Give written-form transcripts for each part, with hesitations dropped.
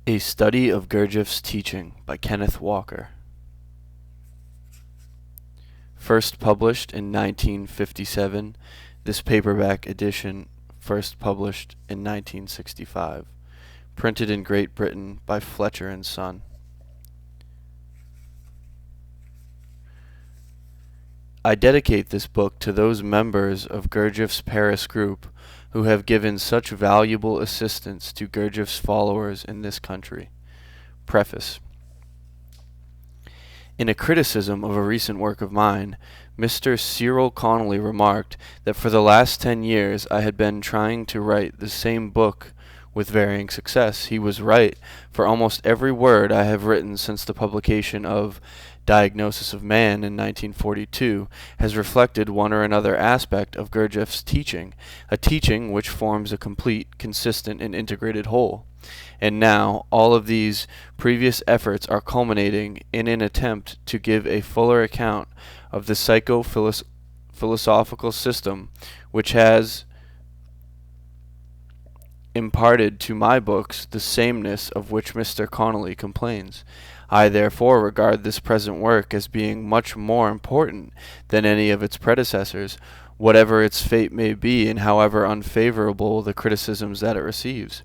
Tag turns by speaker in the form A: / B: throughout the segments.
A: A Study of Gurdjieff's Teaching by Kenneth Walker. First published in 1957, this paperback edition first published in 1965. Printed in Great Britain by Fletcher and Son. I dedicate this book to those members of Gurdjieff's Paris group who have given such valuable assistance to Gurdjieff's followers in this country. Preface. In a criticism of a recent work of mine, Mr. Cyril Connolly remarked that for the last 10 years I had been trying to write the same book with varying success. He was right, for almost every word I have written since the publication of Diagnosis of Man in 1942 has reflected one or another aspect of Gurdjieff's teaching, a teaching which forms a complete, consistent, and integrated whole. And now, all of these previous efforts are culminating in an attempt to give a fuller account of the psycho-philosophical system which has imparted to my books the sameness of which Mr. Connolly complains. I therefore regard this present work as being much more important than any of its predecessors, whatever its fate may be and however unfavorable the criticisms that it receives.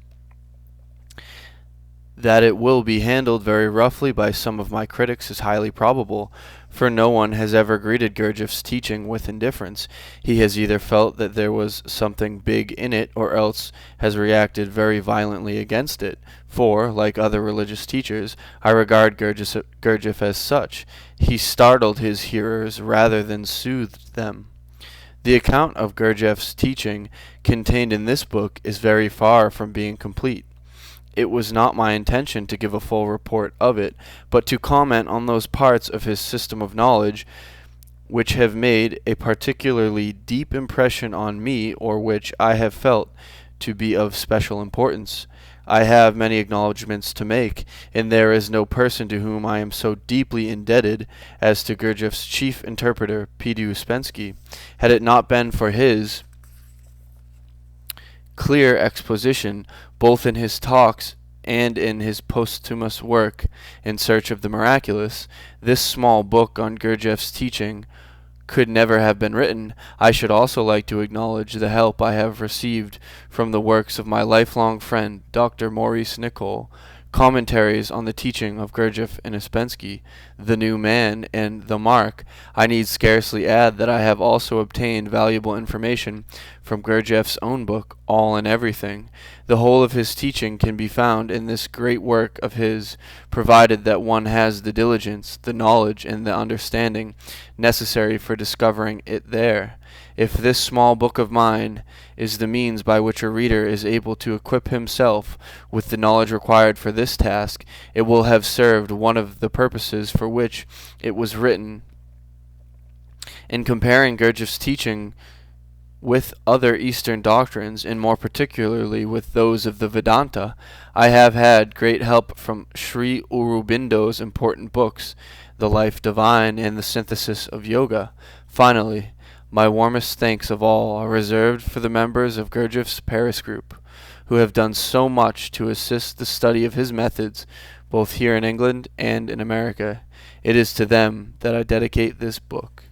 A: That it will be handled very roughly by some of my critics is highly probable, for no one has ever greeted Gurdjieff's teaching with indifference. He has either felt that there was something big in it, or else has reacted very violently against it, for, like other religious teachers, I regard Gurdjieff as such. He startled his hearers rather than soothed them. The account of Gurdjieff's teaching contained in this book is very far from being complete. It was not my intention to give a full report of it, but to comment on those parts of his system of knowledge which have made a particularly deep impression on me, or which I have felt to be of special importance. I have many acknowledgments to make, and there is no person to whom I am so deeply indebted as to Gurdjieff's chief interpreter, P. D. Uspensky. Had it not been for his clear exposition, both in his talks and in his posthumous work In Search of the Miraculous, this small book on Gurdjieff's teaching could never have been written. I should also like to acknowledge the help I have received from the works of my lifelong friend, Dr. Maurice Nicoll, commentaries on the teaching of Gurdjieff and Uspensky, The New Man, and The Mark. I need scarcely add that I have also obtained valuable information from Gurdjieff's own book, All and Everything. The whole of his teaching can be found in this great work of his, provided that one has the diligence, the knowledge, and the understanding necessary for discovering it there. If this small book of mine is the means by which a reader is able to equip himself with the knowledge required for this task, it will have served one of the purposes for which it was written. In comparing Gurdjieff's teaching with other Eastern doctrines, and more particularly with those of the Vedanta, I have had great help from Sri Aurobindo's important books, The Life Divine and The Synthesis of Yoga. Finally, my warmest thanks of all are reserved for the members of Gurdjieff's Paris group, who have done so much to assist the study of his methods, both here in England and in America. It is to them that I dedicate this book.